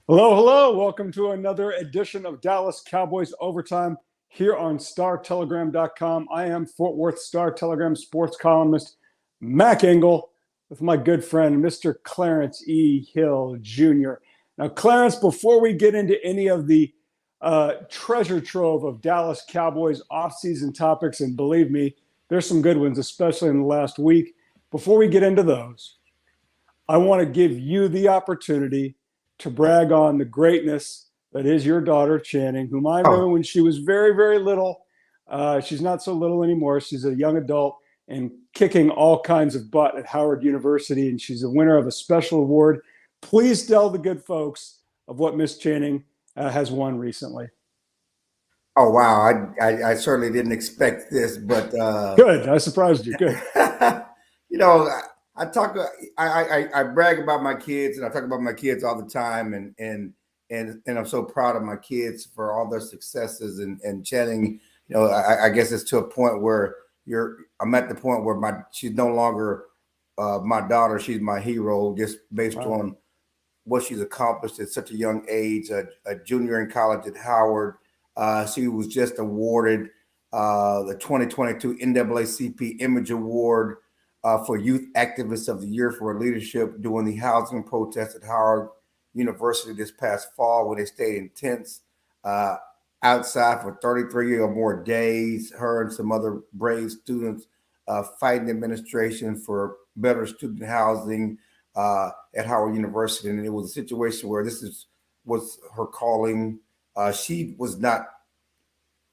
Hello, hello. Welcome to another edition of Dallas Cowboys Overtime here on StarTelegram.com. I am Fort Worth Star Telegram sports columnist Mac Engel with my good friend, Mr. Clarence E. Hill Jr. Now, Clarence, before we get into any of the treasure trove of Dallas Cowboys offseason topics, and believe me, there's some good ones, especially in the last week. Before we get into those, I want to give you the opportunity to brag on the greatness that is your daughter, Channing, whom I knew Oh, when she was very, very little. She's not so little anymore. She's a young adult and kicking all kinds of butt at Howard University, and she's a winner of a special award. Please tell the good folks of what Miss Channing has won recently. oh wow! I certainly didn't expect this, but Good. I surprised you. Good. you know, I talk, I brag about my kids, and I talk about my kids all the time, and I'm so proud of my kids for all their successes and Channing. I guess it's to a point where I'm at the point where she's no longer my daughter; she's my hero, just based Wow. on what she's accomplished at such a young age, a junior in college at Howard. She was just awarded the 2022 NAACP Image Award for Youth Activist of the Year for her leadership during the housing protest at Howard University this past fall, where they stayed in tents uh, outside for 33 or more days. Her and some other brave students fighting the administration for better student housing at Howard University, and it was a situation where was her calling. She was not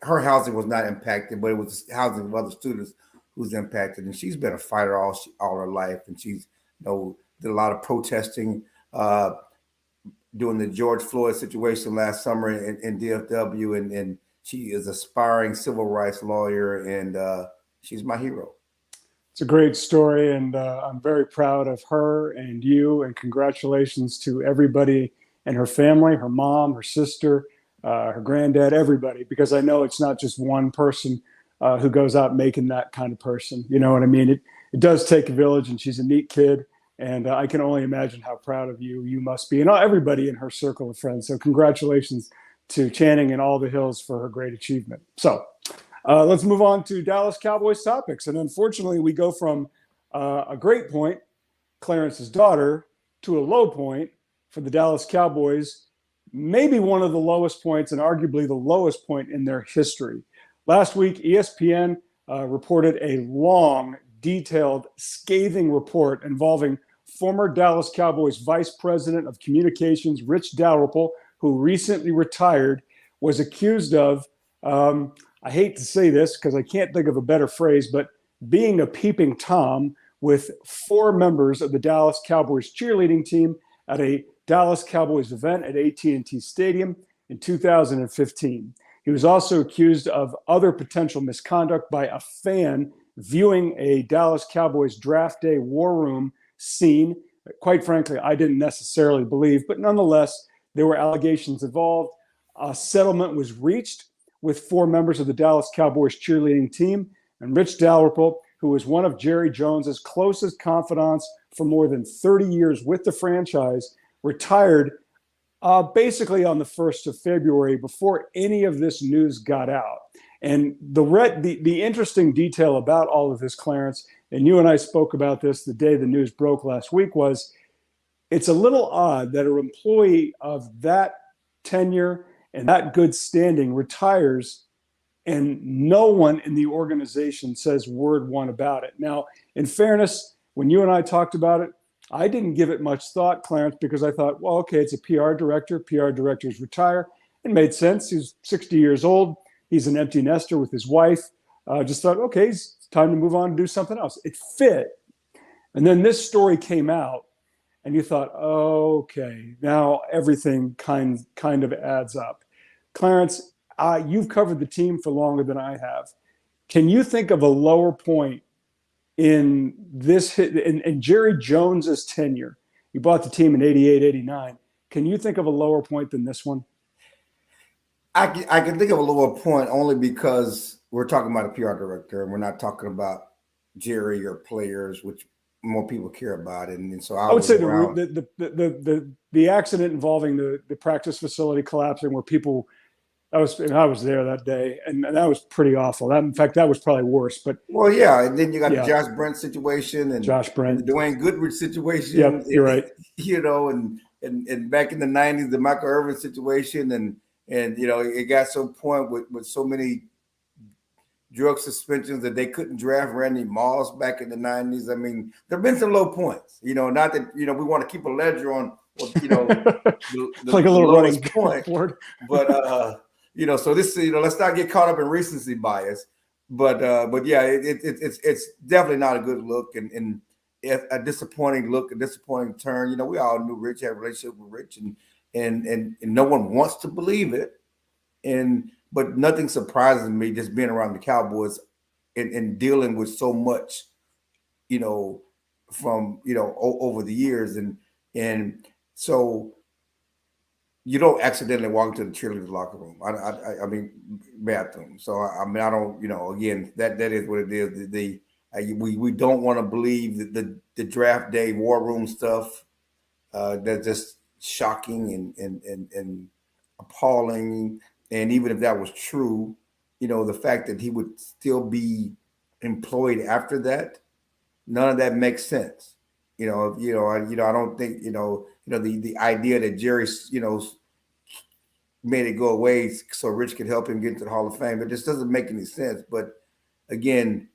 Her housing was not impacted, but it was housing of other students who's impacted. And she's been a fighter all her life, and she's did a lot of protesting during the George Floyd situation last summer in DFW, and she is an aspiring civil rights lawyer, and she's my hero. It's a great story, and I'm very proud of her and you. And congratulations to everybody and her family, her mom, her sister, her granddad, everybody, because I know it's not just one person who goes out making that kind of person. You know what I mean? It does take a village, and she's a neat kid. And I can only imagine how proud of you must be, and everybody in her circle of friends. So congratulations to Channing and all the Hills for her great achievement. So let's move on to Dallas Cowboys topics. And unfortunately, we go from a great point, Clarence's daughter, to a low point for the Dallas Cowboys, maybe one of the lowest points and arguably the lowest point in their history. Last week, ESPN reported a long, detailed, scathing report involving former Dallas Cowboys Vice President of Communications, Rich Dalrymple, who recently retired, was accused of I hate to say this because I can't think of a better phrase, but being a peeping Tom with four members of the Dallas Cowboys cheerleading team at a Dallas Cowboys event at AT&T Stadium in 2015. He was also accused of other potential misconduct by a fan viewing a Dallas Cowboys draft day war room scene. Quite frankly, I didn't necessarily believe, but nonetheless, there were allegations involved. A settlement was reached with four members of the Dallas Cowboys cheerleading team, and Rich Dalrymple, who was one of Jerry Jones's closest confidants for more than 30 years with the franchise, retired basically on the 1st of February before any of this news got out. And the interesting detail about all of this, Clarence, and you and I spoke about this the day the news broke last week, was it's a little odd that an employee of that tenure and that good standing retires and no one in the organization says word one about it. Now, in fairness, when you and I talked about it, I didn't give it much thought, Clarence, because I thought, well, okay, it's a PR director. PR directors retire. It made sense. He's 60 years old. He's an empty nester with his wife. Just thought, okay, it's time to move on and do something else. It fit. And then this story came out, and you thought, okay, now everything kind of adds up. Clarence, you've covered the team for longer than I have. Can you think of a lower point in Jerry Jones's tenure? He bought the team in 88, 89. Can you think of a lower point than this one? I can think of a lower point only because we're talking about a PR director and we're not talking about Jerry or players, which more people care about it. And so I I would was say around. the accident involving the practice facility collapsing, where people, I was there that day, and that was pretty awful. That, in fact, that was probably worse. But Well, yeah, and then you got the yeah, Josh Brent situation Josh and the Brent. Dwayne Goodrich situation, Yep, you're right. you know, and back in the '90s, the Michael Irvin situation, and you know, it got so point with so many drug suspensions that they couldn't draft Randy Moss back in the '90s. I mean, there've been some low points, you know. Not that we want to keep a ledger on, you know, Like a the little running lowest point, board. but so this, let's not get caught up in recency bias. But yeah, it's definitely not a good look, and a disappointing look, a disappointing turn. You know, we all knew Rich had a relationship with Rich, and no one wants to believe it. But nothing surprises me just being around the Cowboys and dealing with so much, you know, from over the years, and so you don't accidentally walk into the cheerleaders locker room. I mean, bathroom. So I mean, I don't. Again, that is what it is. We don't want to believe that the draft day war room stuff. That's just shocking and appalling. And even if that was true, the fact that he would still be employed after that, none of that makes sense. I don't think the idea that Jerry made it go away so Rich could help him get into the Hall of Fame. It just doesn't make any sense. But again,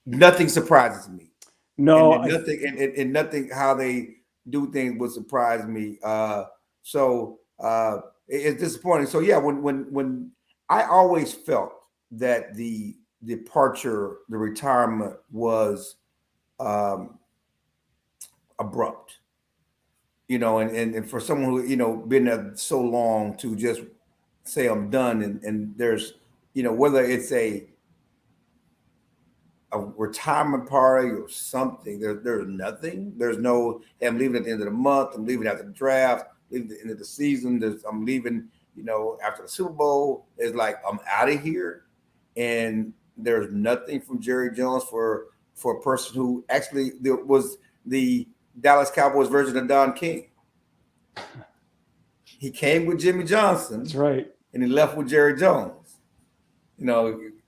nothing surprises me. No, and nothing how they do things would surprise me. So it's disappointing. So yeah, when I always felt that the departure, the retirement was abrupt. And for someone who been there so long to just say I'm done, and there's whether it's a retirement party or something. There's nothing. There's no, hey, I'm leaving at the end of the month. I'm leaving after the draft. Leaving at the end of the season. I'm leaving, after the Super Bowl. It's like I'm out of here, and there's nothing from Jerry Jones for a person who actually was the Dallas Cowboys version of Don King. He came with Jimmy Johnson. That's right. And he left with Jerry Jones.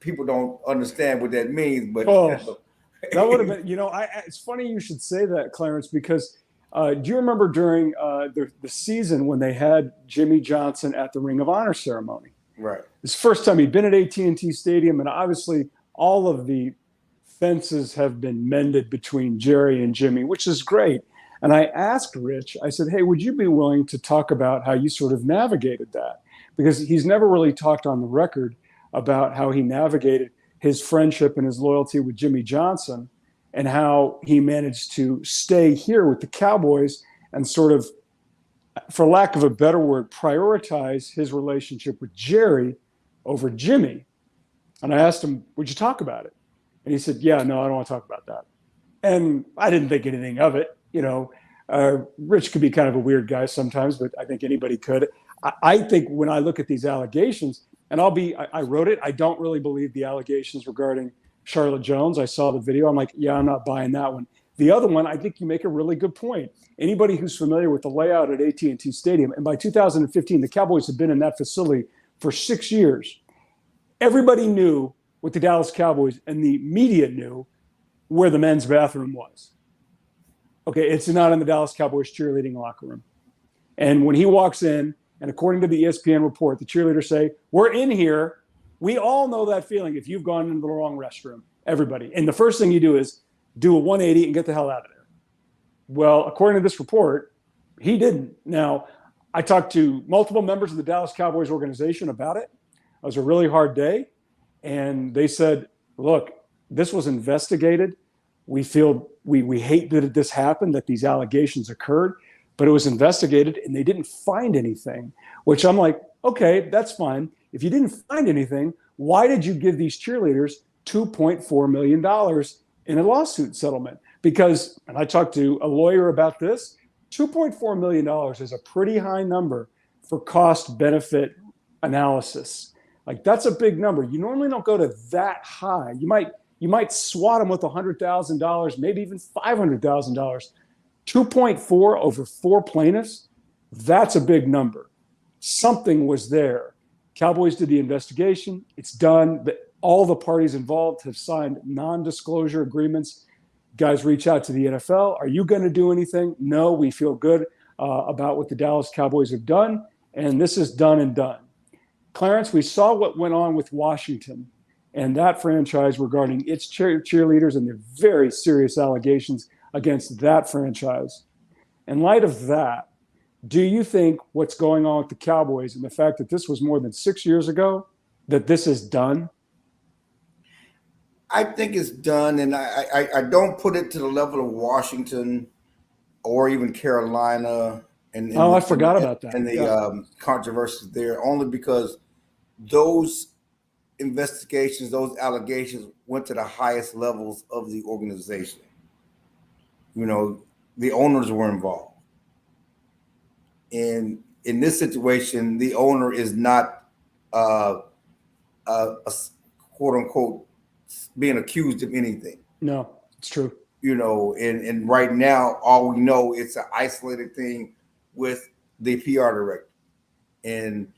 People don't understand what that means, but that would have been. It's funny you should say that, Clarence, because do you remember during the season when they had Jimmy Johnson at the Ring of Honor ceremony? Right. It's the first time he'd been at AT&T Stadium, and obviously all of the fences have been mended between Jerry and Jimmy, which is great. And I asked Rich, I said, hey, would you be willing to talk about how you sort of navigated that? Because he's never really talked on the record about how he navigated his friendship and his loyalty with Jimmy Johnson and how he managed to stay here with the Cowboys and sort of, for lack of a better word, prioritize his relationship with Jerry over Jimmy. And I asked him, would you talk about it? And he said, yeah, no, I don't want to talk about that. And I didn't think anything of it. Rich could be kind of a weird guy sometimes, but I think anybody could. I think when I look at these allegations, and I wrote it, I don't really believe the allegations regarding Charlotte Jones. I saw the video. I'm like, yeah, I'm not buying that one. The other one, I think you make a really good point. Anybody who's familiar with the layout at AT&T Stadium, and by 2015, the Cowboys had been in that facility for 6 years. Everybody knew with the Dallas Cowboys, and the media knew where the men's bathroom was. Okay, it's not in the Dallas Cowboys cheerleading locker room. And when he walks in, and according to the ESPN report, the cheerleaders say, we're in here. We all know that feeling if you've gone into the wrong restroom, everybody. And the first thing you do is do a 180 and get the hell out of there. Well, according to this report, he didn't. Now, I talked to multiple members of the Dallas Cowboys organization about it. It was a really hard day. And they said, look, this was investigated. We feel we hate that this happened, that these allegations occurred. But it was investigated and they didn't find anything, which I'm like, okay, that's fine. If you didn't find anything, why did you give these cheerleaders $2.4 million in a lawsuit settlement? Because, and I talked to a lawyer about this, $2.4 million is a pretty high number for cost benefit analysis. Like, that's a big number. You normally don't go to that high. You might You might swat them with $100,000, maybe even $500,000. 2.4 over 4 plaintiffs, that's a big number. Something was there. Cowboys did the investigation. It's done. All the parties involved have signed non-disclosure agreements. Guys reach out to the NFL. Are you going to do anything? No, we feel good about what the Dallas Cowboys have done, and this is done and done. Clarence, we saw what went on with Washington and that franchise regarding its cheerleaders and the very serious allegations against that franchise. In light of that, do you think what's going on with the Cowboys and the fact that this was more than 6 years ago, that this is done? I think it's done, and I don't put it to the level of Washington or even Carolina. And I forgot about that. And the controversies there, only because those investigations, those allegations went to the highest levels of the organization. You know, the owners were involved. And in this situation, the owner is not a quote unquote being accused of anything. No, it's true. You know, and right now, all we know, it's an isolated thing with the PR director. And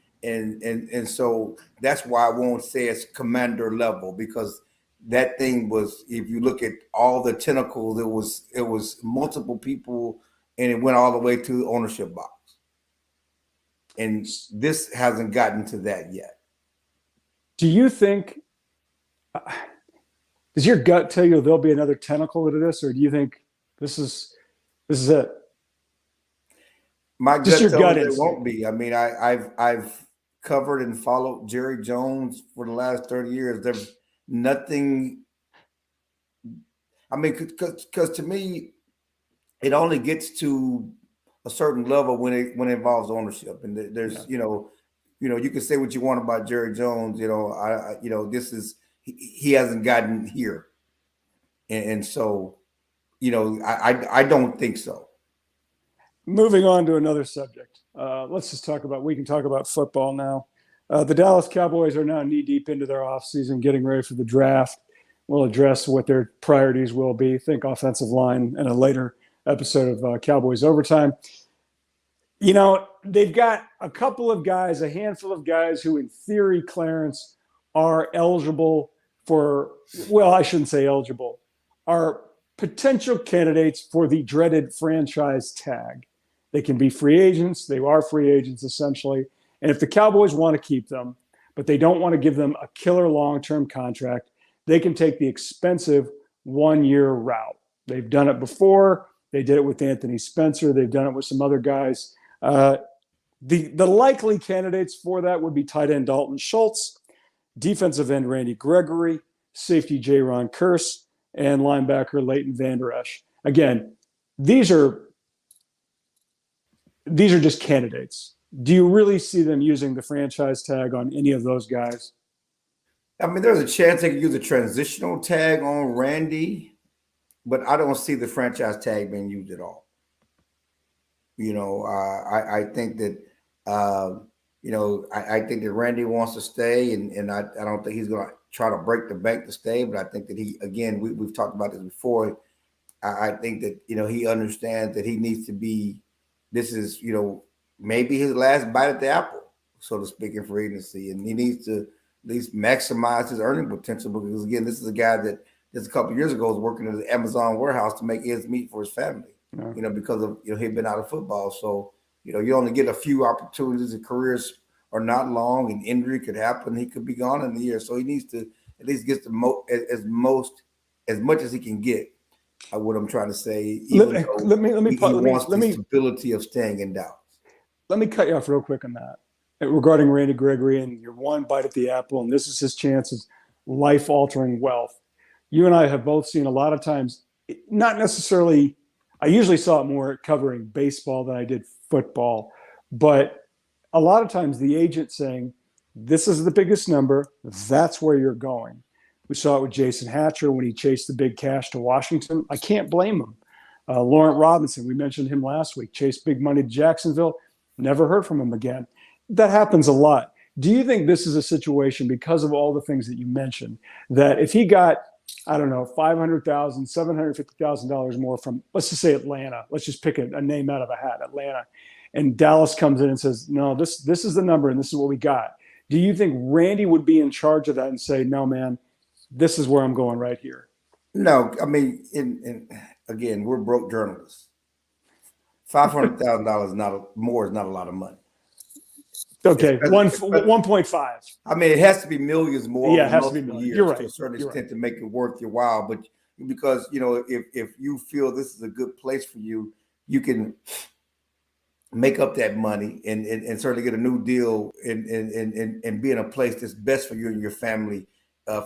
so that's why I won't say it's commander level, because that thing was, if you look at all the tentacles, it was multiple people, and it went all the way to the ownership box. And this hasn't gotten to that yet. Do you think, does your gut tell you there'll be another tentacle to this, or do you think this is it? My gut tells me it won't be. I mean, I've covered and followed Jerry Jones for the last 30 years. There's nothing. I mean, because to me, it only gets to a certain level when it involves ownership. And there's, you know, you can say what you want about Jerry Jones. You know, this is, he hasn't gotten here, and so, you know, I don't think so. Moving on to another subject. We can talk about football now. The Dallas Cowboys are now knee deep into their offseason, getting ready for the draft. We'll address what their priorities will be. Think offensive line in a later episode of Cowboys Overtime. You know, they've got a couple of guys, a handful of guys who in theory, Clarence, are eligible for, well, I shouldn't say eligible, are potential candidates for the dreaded franchise tag. They can be free agents. They are free agents, essentially. And if the Cowboys want to keep them, but they don't want to give them a killer long-term contract, they can take the expensive one-year route. They've done it before. They did it with Anthony Spencer. They've done it with some other guys. The likely candidates for that would be tight end Dalton Schultz, defensive end Randy Gregory, safety Jaron Kearse, and linebacker Leighton Vander Esch. Again, these are just candidates. Do you really see them using the franchise tag on any of those guys? I mean, there's a chance they could use a transitional tag on Randy, but I don't see the franchise tag being used at all. You know, I think that, I think that Randy wants to stay, and I don't think he's going to try to break the bank to stay, but I think that he, again, we've talked about this before. I think that, you know, he understands that he needs to be, this is, you know, maybe his last bite at the apple, so to speak, in free agency, and he needs to at least maximize his earning potential, because, again, this is a guy that just a couple of years ago was working at the Amazon warehouse to make ends meet for his family, you know, because of, you know, he'd been out of football. So, you know, you only get a few opportunities, and careers are not long, and injury could happen. He could be gone in the year. So he needs to at least get as much as he can get. What I'm trying to say. Let me stability of staying in Dallas. Let me cut you off real quick on that regarding Randy Gregory and your one bite at the apple, and this is his chance of life-altering wealth. You and I have both seen a lot of times, not necessarily, I usually saw it more covering baseball than I did football, but a lot of times the agent saying, this is the biggest number, that's where you're going. We saw it with Jason Hatcher when he chased the big cash to Washington. I can't blame him. Laurent Robinson, we mentioned him last week, chased big money to Jacksonville, never heard from him again. That happens a lot. Do you think this is a situation, because of all the things that you mentioned, that if he got I don't know, $500,000, $750,000 more from, let's just say Atlanta. Let's just pick a name out of a hat, Atlanta. And Dallas comes in and says, no, this is the number and this is what we got. Do you think Randy would be in charge of that and say, no, man, this is where I'm going right here? No, I mean, again, we're broke journalists. $500,000 more is not a lot of money. Okay, 1.5. I mean, it has to be millions more. Yeah, it has to be multiple millions. years You're right. to a certain You're extent right. to make it worth your while. But because if you feel this is a good place for you, you can make up that money and certainly get a new deal and be in a place that's best for you and your family,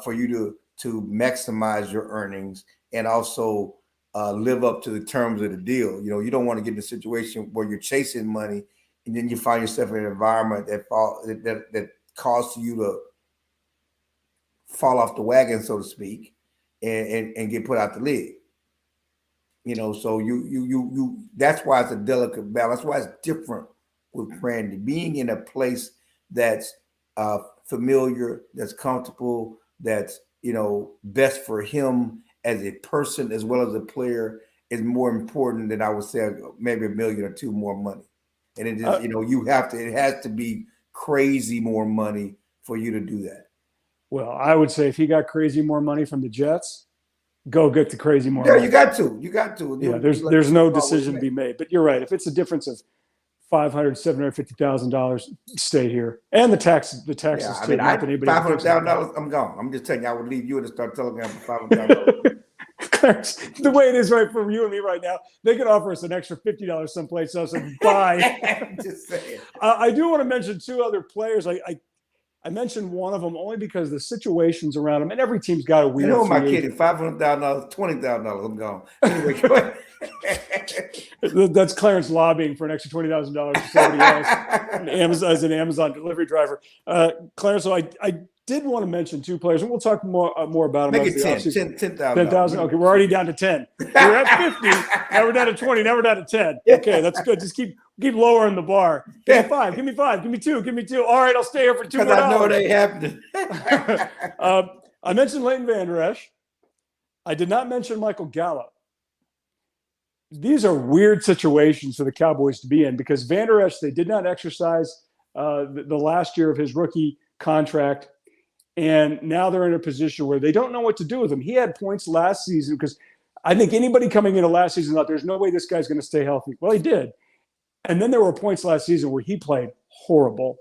for you to maximize your earnings and also live up to the terms of the deal. You don't want to get in a situation where you're chasing money and then you find yourself in an environment that causes you to fall off the wagon, so to speak, and get put out the league. So you that's why it's a delicate balance. That's why it's different with Randy. Being in a place that's familiar, that's comfortable, that's best for him as a person as well as a player is more important than I would say maybe $1 million or $2 million more money. And it just it has to be crazy more money for you to do that. Well, I would say if he got crazy more money from the Jets, go get the crazy more Yeah, money. you got to. Yeah, there's no decision to be made. But you're right. If it's a difference of $500,000, $750,000, stay here. And the taxes Yeah, too. $500,000, I'm gone. I'm just telling you, I would leave you and start Telegram for $500,000. Clarence, the way it is right for you and me right now, they could offer us an extra $50 someplace else and buy. Just saying. I do want to mention two other players. I mentioned one of them only because the situations around them, and every team's got a weird. Who am I kidding? $500,000, $20,000. I'm gone. Anyway, go ahead. That's Clarence lobbying for an extra $20,000 for somebody else as an Amazon delivery driver. Clarence, so I did want to mention two players, and we'll talk more about them. Make it 10,000. 10,000. Okay, we're already down to 10. We're at 50. Now we're down to 20. Now we're down to 10. Okay, that's good. Just keep lowering the bar. Give me 5. Give me 5. Give me 2. Give me 2. All right, I'll stay here for $2 more. Because I know it ain't happening. I mentioned Leighton Vander Esch. I did not mention Michael Gallup. These are weird situations for the Cowboys to be in because Vander Esch, they did not exercise the last year of his rookie contract. And now they're in a position where they don't know what to do with him. He had points last season because I think anybody coming into last season thought there's no way this guy's going to stay healthy. Well, he did. And then there were points last season where he played horrible.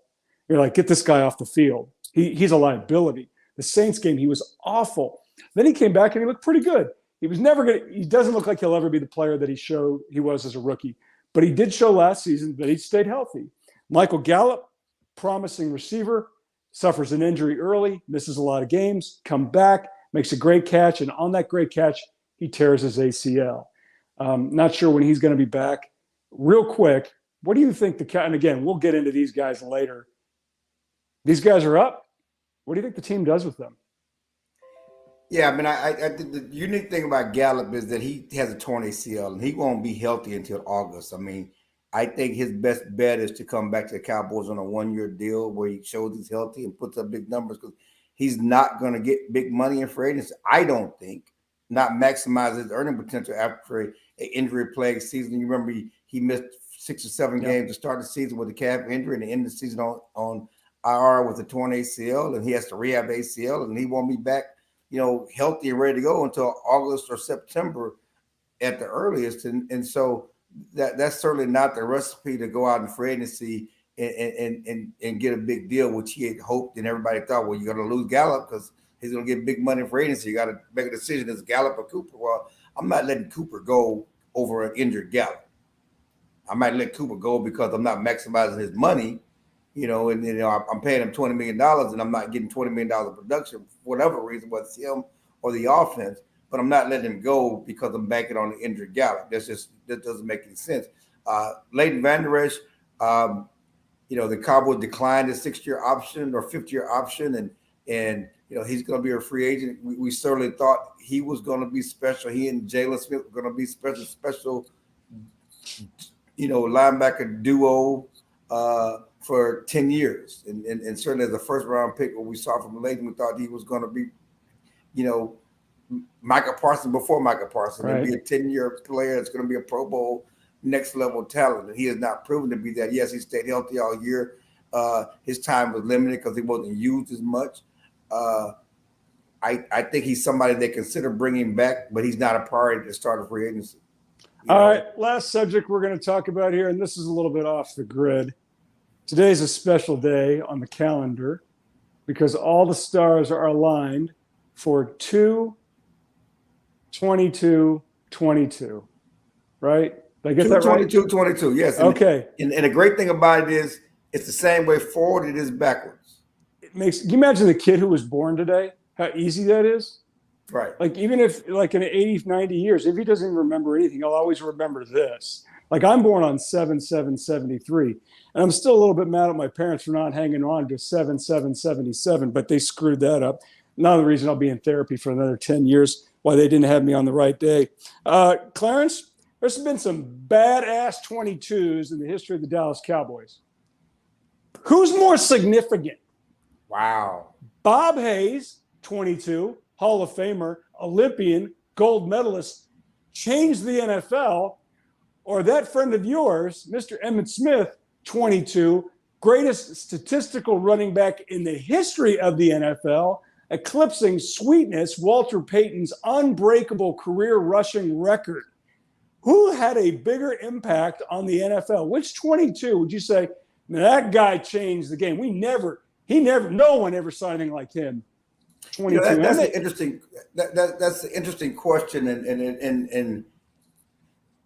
You're like, get this guy off the field. He's a liability. The Saints game, he was awful. Then he came back and he looked pretty good. He doesn't look like he'll ever be the player that he showed he was as a rookie. But he did show last season that he stayed healthy. Michael Gallup, promising receiver, suffers an injury early, misses a lot of games, come back, makes a great catch, and on that great catch, he tears his ACL. Not sure when he's going to be back. Real quick, what do you think and again, we'll get into these guys later. These guys are up. What do you think the team does with them? Yeah, I mean, I think the unique thing about Gallup is that he has a torn ACL and he won't be healthy until August. I mean, I think his best bet is to come back to the Cowboys on a 1-year deal where he shows he's healthy and puts up big numbers because he's not going to get big money in free agency. I don't think, not maximize his earning potential after an injury-plagued season. You remember he missed 6 or 7 games to start the season with a calf injury and to end the season on IR with a torn ACL, and he has to rehab ACL, and he won't be back, healthy and ready to go until August or September at the earliest. And so that's certainly not the recipe to go out in free agency and get a big deal, which he had hoped and everybody thought, well, you're going to lose Gallup because he's going to get big money in free agency. You got to make a decision, is Gallup or Cooper? Well, I'm not letting Cooper go over an injured Gallup. I might let Cooper go because I'm not maximizing his money, I'm paying him $20 million and I'm not getting $20 million of production for whatever reason, whether it's him or the offense. But I'm not letting him go because I'm banking on the injured Gallup. That doesn't make any sense. Leighton Vander Esch, the Cowboys declined his 6-year option or 5th-year option, and he's going to be a free agent. We certainly thought he was going to be special. He and Jalen Smith were going to be special, linebacker duo for 10 years. And certainly as a first-round pick, what we saw from Leighton, we thought he was going to be, Michael Parsons before Michael Parsons, Right. and be a 10-year player that's going to be a Pro Bowl next level talent. And he has not proven to be that. Yes, he stayed healthy all year. His time was limited because he wasn't used as much. I think he's somebody they consider bringing back, but he's not a priority to start a free agency. All right, last subject we're going to talk about here, and this is a little bit off the grid. Today's a special day on the calendar because all the stars are aligned for 2/22/22, right? Did I get that right? 22/22, yes. And, okay. And the great thing about it is it's the same way forward it is backwards. Can you imagine the kid who was born today? How easy that is? Right. Like, even if, like, in 80, 90 years, if he doesn't even remember anything, he'll always remember this. Like, I'm born on 7/7/73, and I'm still a little bit mad at my parents for not hanging on to 7/7/77, but they screwed that up. Another reason I'll be in therapy for another 10 years, why they didn't have me on the right day. Clarence, there's been some badass 22s in the history of the Dallas Cowboys. Who's more significant? Wow. Bob Hayes, 22, Hall of Famer, Olympian, gold medalist, changed the NFL, or that friend of yours, Mr. Emmitt Smith, 22, greatest statistical running back in the history of the NFL, eclipsing sweetness Walter Payton's unbreakable career rushing record. Who had a bigger impact on the NFL? Which 22 would you say, that guy changed the game? No one ever saw anything like him. 22. That's an interesting. That's an interesting question. And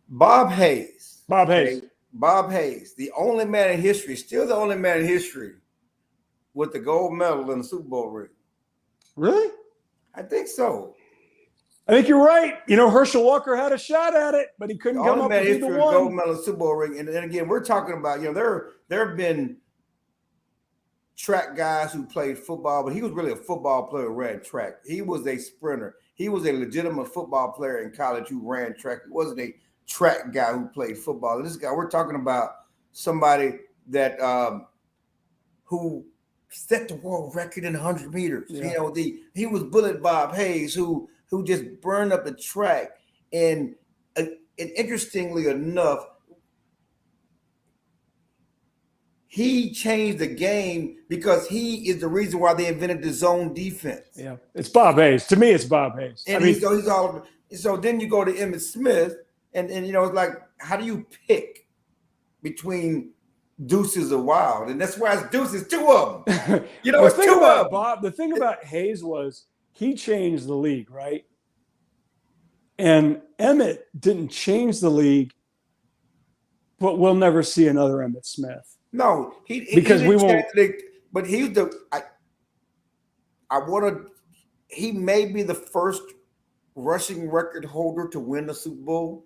Bob Hayes. Bob Hayes, the only man in history, still the only man in history, with the gold medal in the Super Bowl ring. Really? I think so. I think you're right. Herschel Walker had a shot at it, but he couldn't come up with either one. Gold medal Super Bowl ring, and again, we're talking about there have been track guys who played football, but he was really a football player who ran track. He was a sprinter. He was a legitimate football player in college who ran track. He wasn't a track guy who played football. This guy, we're talking about somebody that who set the world record in 100 meters. Yeah. He was Bullet Bob Hayes who just burned up the track. And interestingly enough, he changed the game because he is the reason why they invented the zone defense. Yeah, it's Bob Hayes. To me, it's Bob Hayes. And so then you go to Emmitt Smith, and it's like, how do you pick between deuces or wild? And that's why it's deuces, two of them. It's two of them. Bob, the thing about Hayes was he changed the league, right? And Emmitt didn't change the league, but we'll never see another Emmitt Smith. No, we won't. But he's he may be the first rushing record holder to win the Super Bowl.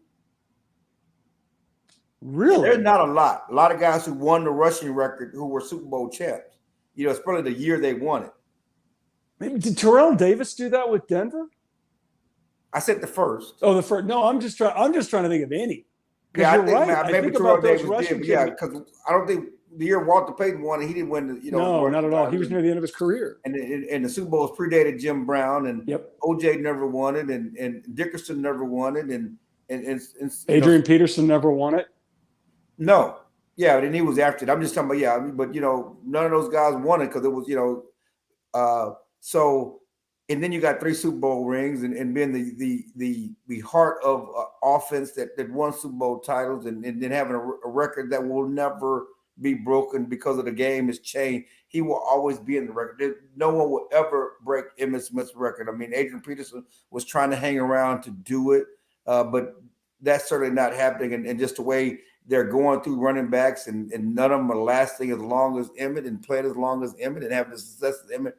Really? There's not a lot of guys who won the rushing record who were Super Bowl champs. It's probably the year they won it. Maybe, did Terrell Davis do that with Denver? I said the first. Oh, the first. No, I'm just trying to think of any. Yeah, you're right. Maybe Terrell Davis did. Yeah, because I don't think the year Walter Payton won it, he didn't win. No, not at all. He was near the end of his career. And the Super Bowls predated Jim Brown, and OJ never won it, and Dickerson never won it, and Adrian Peterson never won it. No, yeah, and he was after it. I'm just talking about but none of those guys won it because it was so. And then you got 3 Super Bowl rings and being the heart of offense that won Super Bowl titles and then having a record that will never be broken because of the game has changed. He will always be in the record. No one will ever break Emmitt Smith's record. I mean, Adrian Peterson was trying to hang around to do it, but that's certainly not happening. And just the way they're going through running backs and none of them are lasting as long as Emmitt and playing as long as Emmitt and having the success of Emmitt.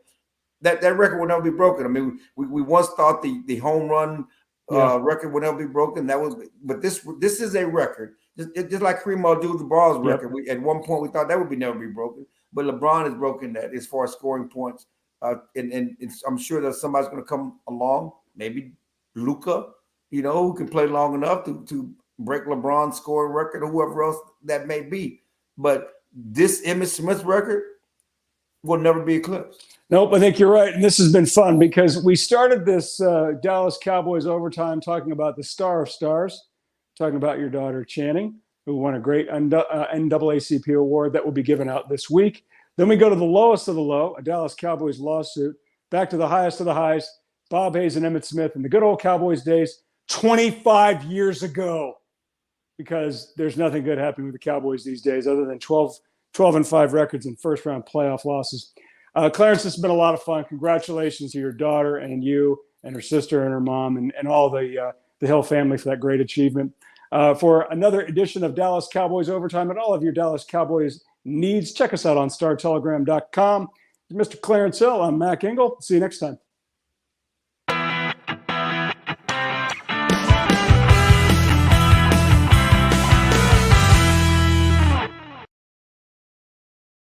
That record will never be broken. I mean, we once thought the home run record would never be broken. But this is a record. Just like Kareem Abdul-Jabbar's record. At one point we thought that would never be broken, but LeBron has broken that as far as scoring points. And I'm sure that somebody's going to come along, maybe Luka, who can play long enough to break LeBron's scoring record or whoever else that may be. But this Emmitt Smith record will never be eclipsed. Nope, I think you're right. And this has been fun because we started this Dallas Cowboys Overtime talking about the star of stars, talking about your daughter Channing, who won a great NAACP award that will be given out this week. Then we go to the lowest of the low, a Dallas Cowboys lawsuit, back to the highest of the highs, Bob Hayes and Emmitt Smith in the good old Cowboys days 25 years ago, because there's nothing good happening with the Cowboys these days other than 12-5 records and first-round playoff losses. Clarence, this has been a lot of fun. Congratulations to your daughter and you and her sister and her mom and all the Hill family for that great achievement. For another edition of Dallas Cowboys Overtime and all of your Dallas Cowboys needs, check us out on StarTelegram.com. Mr. Clarence Hill, I'm Mac Engel. See you next time.